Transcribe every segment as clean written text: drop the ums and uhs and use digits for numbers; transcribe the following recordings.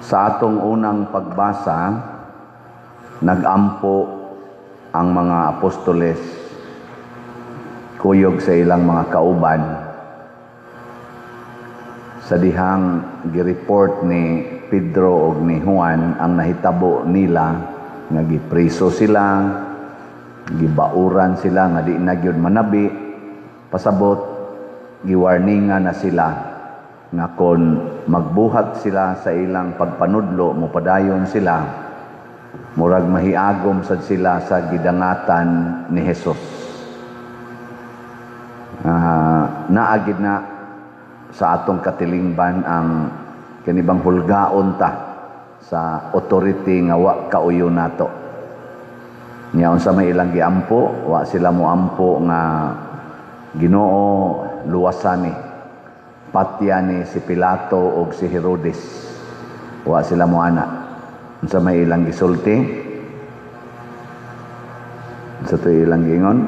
Sa atong unang pagbasa, nagampo ang mga apostoles kuyog sa ilang mga kauban sa dihang gireport ni Pedro ug ni Juan ang nahitabo nila nga gipriso sila, gibauran sila nga di na gyud manabi, pasabot giwarningan na sila nga kon magbuhat sila sa ilang pagpanudlo, mopadayon sila, murag mahiagom sad sila sa gidangatan ni Hesus. Naagid na sa atong katilingban ang kanibang hulgaon ta sa authority nga wa kauyo nato. Nya unsa may ilang giampo, wa sila moampo nga Ginoo luwasan ni patya ni si Pilato o si Herodes. Wa sila mo ana. Unsa may ilang gisulti? Unsa to ilang giingon?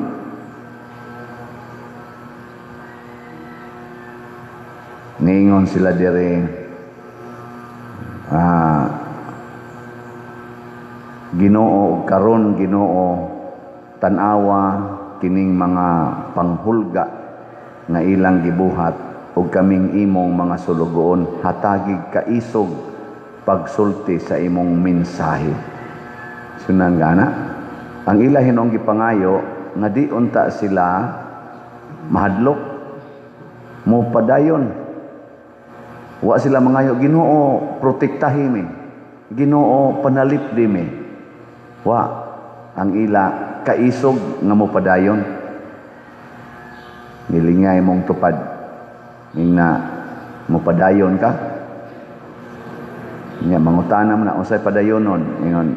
Niingon sila dire Ginoo karon, Ginoo tan-awa kining mga panghulga nga ilang gibuhat ug kaming imong mga sulugoon hatagig kaisog pagsulti sa imong mensahe. Sunan gana ang ila hinong gipangayo nga di unta sila mahadlok mo padayon. Wa sila mangayo, Ginoo protektahi mi, Ginoo panalipdi mi. Wa ang ila kaisog nga mo padayon. Nilingay mong tupad na mopadayon ka. Nya mangutana mo na unsay padayonon, ingon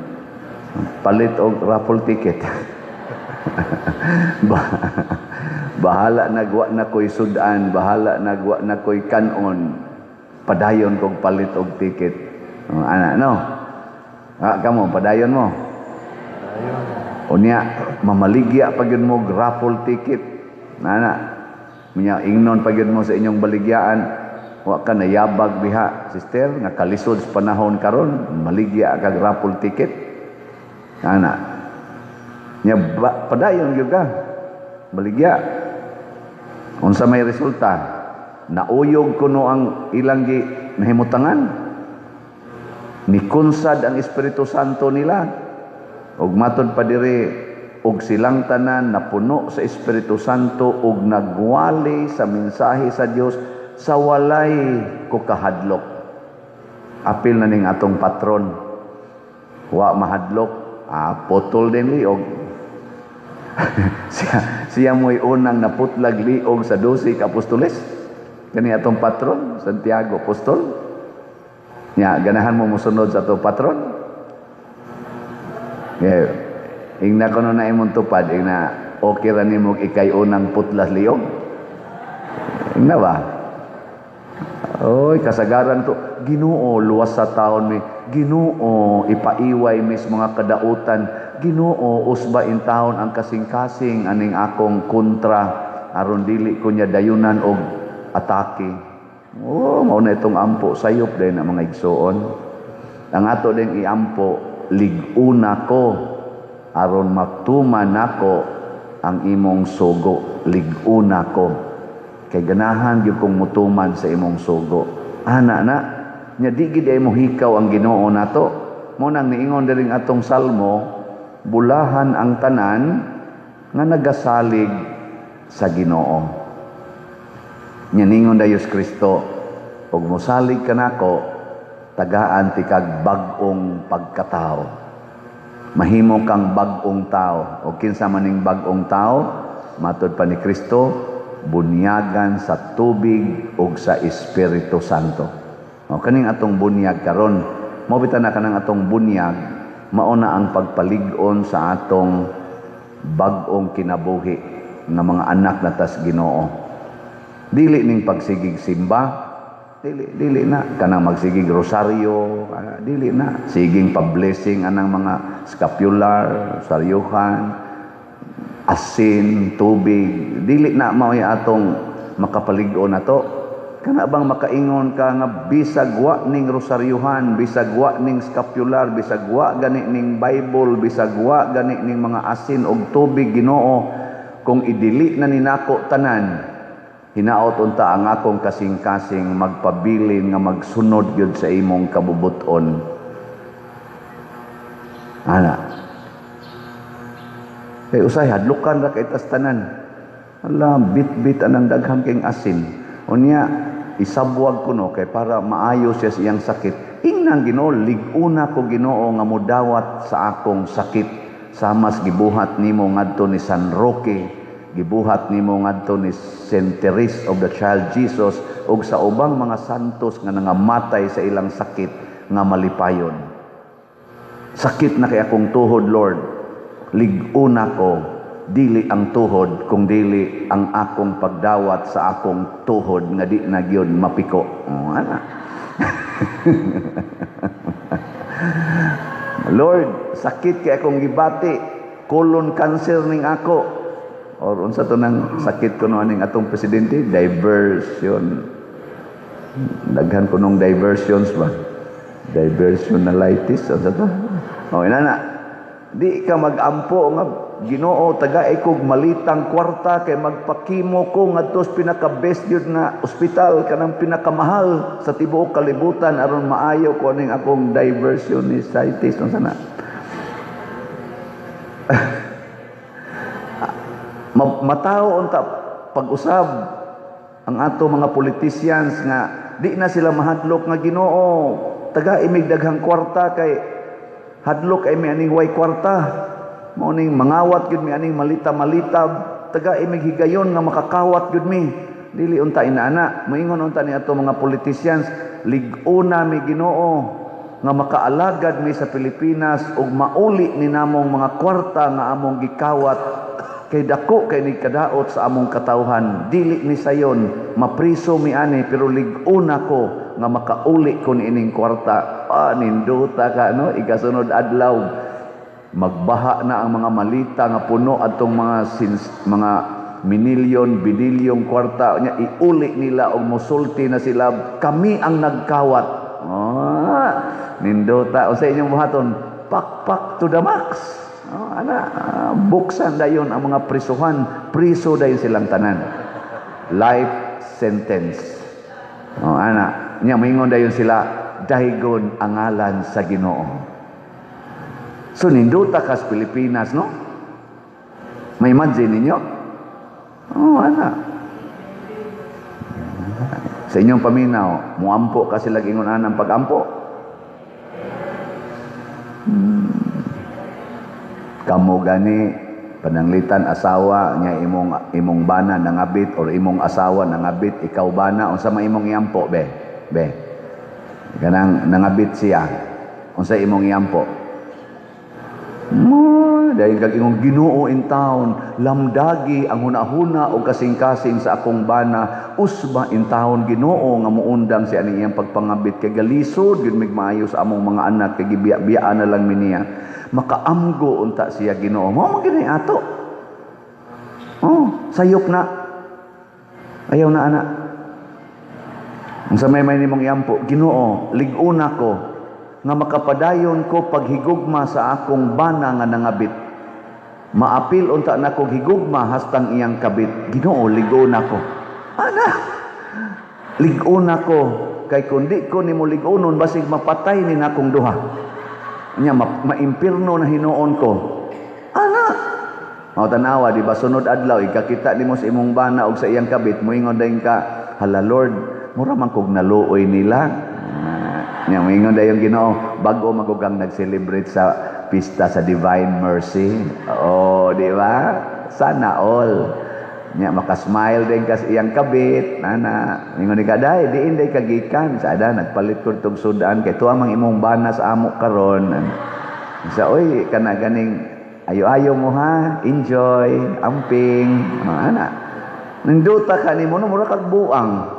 palit og raffle ticket. Bahala nagwa na koy sudan, bahala nagwa na koy kanon, padayon kog palit og ticket. Ana no, kamo padayon mo. Unya mamaligya pag yun mo raffle ticket. Nana Minya ingnon pag yun mo sa inyong baligyaan, wa ka nayabag biha, sister, nga kalisod sa panahon karon, maligya kag raffle ticket. Ana. Nya padayon gyud ka. Baligya. Unsa may resulta? Nauyog kuno ang ilang gi nahimutangan. Nikunsad ang Espiritu Santo nila. Ug matod pa diri ug silang tanan napuno sa Espiritu Santo ug nagwali sa mensahe sa Dios sa walay kukahadlok. Apil na ning atong patron. Wa mahadlok, potol din liog. siya mo'y unang naputlag liog sa 12 ka apostoles. Kani atong patron, Santiago Apostol. Nya ganahan mo mosunod sa atong patron. Yeah. Ingna ko na imong tupad, ingna okay ra nimo ikay unang putlas liog. Ingna ba? Oy, kasagaran to. Ginoo luwas sa taon mi. Ginoo ipaiway mis mga kadautan. Ginoo usba in taon ang kasing-kasing aning akong kontra aron dili ko nya dayunan og atake. Oh, mao na itong ampo sayop din ang mga igsoon. Ang ato din iampo lig-una ko aron magtuman nako ang imong sugo. Lig-una ko kay ganahan gyud kong mutuman sa imong sugo. Ana na nya di gid ay mohikaw ang Ginoo nato. Mo nang niingon diring atong salmo, bulahan ang tanan nga nagasalig sa Ginoo. Nya ningon Diyos Kristo, ug mosalig kanako, tagaan ti kag bag-ong pagkatao. Mahimo kang bag-ong tao. O kinsa maning bag-ong tao, matod pa ni Kristo, bunyagan sa tubig ug sa Espiritu Santo. O kaning atong bunyag karon, mao bitan na kanang atong bunyag, mao na ang pagpalig-on sa atong bag-ong kinabuhi nga mga anak na tas Ginoo. Dili ning pagsigig simba, dili na kanang magsigig rosaryo, dili na siging pa-blessing anang mga scapular, saryuhan, asin, tubig, dili na mao atong makapalig-on nato. Kana bang makaingon ka nga bisag wa ning rosaryuhan, bisag wa ning scapular, bisag wa gani ning Bible, bisag wa gani ning mga asin og tubig, Ginoo, kung idili na ninako tanan, hinaot unta ang akong kasing-kasing magpabilin nga magsunod gyud sa imong kabubuton. Ana. Kay usay hadlukan ra kay tas tanan. Ala, bit-bit anang daghang king asin. Unya, isabwag ko no, kay para maayo siya sa iyang sakit. Ingnan Ginoo, liguna ko Ginoo nga mudawat sa akong sakit. Samas gibuhat nimo ngadto ni San Roque, gibuhat nimo ngadto ni Saint Teresa of the Child Jesus, ug sa ubang mga santos nga nangamatay sa ilang sakit nga malipayon. Sakit na kay akong tuhod, Lord. Liguna ko, dili ang tuhod kung dili ang akong pagdawat sa akong tuhod nga di na gyud mapiko. Ana. Lord, sakit kay akong gibati, colon cancer ning ako. Or unsa to nang sakit ko no aning atong presidente, diversion. Daghan ko nung diversions ba? Diversionalitis unsa to? Oh, inana. Di ka magampo nga Ginoo, tagaay kog malitang kwarta kay magpakimo ko ngadto sa pinaka-best yun na ospital kanang pinakamahal sa tibuok kalibutan aron maayo ko ning akong diversionisitis unsa na. Matao unta pag-usab ang ato mga politicians nga di na sila mahadlok nga Ginoo, tagaay mig daghang kwarta kay hadlok ay may aning way kwarta. Mao ning mangawat gyud mi aning malita-malita, taga imig higayon nga makakawat gyud mi. Dili unta inaana, moingon unta ni ato mga politicians, lig-una mi Ginoo nga makaalagad mi sa Pilipinas ug mauli ni namong mga kwarta nga among gikawat kay dako kay ni kadaot sa among katawhan. Dili ni sayon mapriso mi ani pero lig-una ko nga makauli ko ni ining kwarta. Ninduta ka no, ikasunod adlaw magbaha na ang mga malita nga puno atong mga minilyon, binilyong kwarta nya iuli nila og mosulti na sila kami ang nagkawat. Nindota o sa inyong buhaton, pak to the max. Buksan dayon ang mga prisuhan, priso dayon silang tanan. Life sentence. Nya moingon dayon sila daygon ang ngalan sa Ginoo. So, ninduta ka sa Pilipinas, no? May imagine ninyo? Ana. Sa inyong paminaw, muampo ka sila gingunan ng pag-ampo. Kamu gani, pananglitan asawa, niya imong bana nangabit, or imong asawa nangabit, ikaw bana, unsa man imong iampo, be? Ganang nangabit siya, unsa imong iampo? Dahil kag ingong Ginoo in town, lamdagi ang hunahuna o kasing-kasing sa akong bana, usba in town Ginoo nga muundang si ani iyang pagpangabit kay galisod gyud mig maayo sa among mga anak kay gibiya-biyaan na lang miniya. Makaamgo unta siya Ginoo. Mao man gini ato. Sayop na. Ayaw na ana. Unsa may nimong iampo, Ginoo, lig-una ko nga makapadayon ko paghigugma sa akong bana nga nangabit. Maapil unta na kong higugma hastang iyang kabit. Ginoo, liguna ko. Ana, liguna ko. Kay kundi ko ni mo ligunon, basig mapatay ni na akong duha. Nya, maimpirno na hinuon ko. Ana, tanawa, di ba, sunod adlaw, ikakita ni mo sa imong bana o sa iyang kabit, moingon dahin ka, hala Lord, mura man kog naluoy nila. Nya moingon dayon Ginoo bago magugang nag-celebrate sa pista sa Divine Mercy. Di ba? Sana all. Nya makasmile din ka sa iyang kabit. Nana, moingon ni kaday, diin day kagikan. Sada nagpalit ko tong sudan kay tuwa mang imong bana sa amo karon. Sa oy kana ganing ayo-ayo mo ha, enjoy, amping. Ana. Ninduta ka nimo no mura kag buang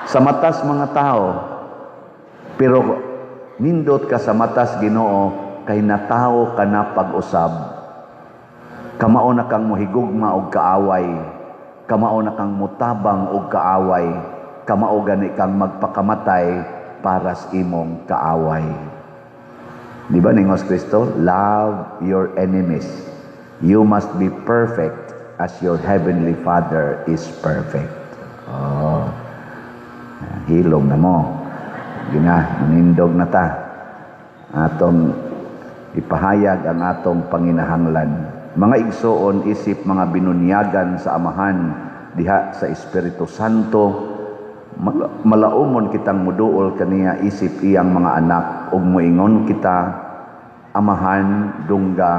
sa matas mga tao. Pero nindot ka sa matas Ginoo kay natawo ka na pag-usab. Kamao na kang mohigugma og kaaway. Kamao na kang mutabang og kaaway. kamao gani kang magpakamatay para sa imong kaaway. Di ba ningos Kristo? Love your enemies. You must be perfect as your heavenly Father is perfect. Oh, hilom na mo. Manindog na ta. Atong ipahayag ang atong panginahanglan. Mga igsoon, isip mga binunyagan sa Amahan, diha sa Espiritu Santo, malaumon kitang muduol kaniya isip iyang mga anak, ug moingon kita, Amahan, dungga,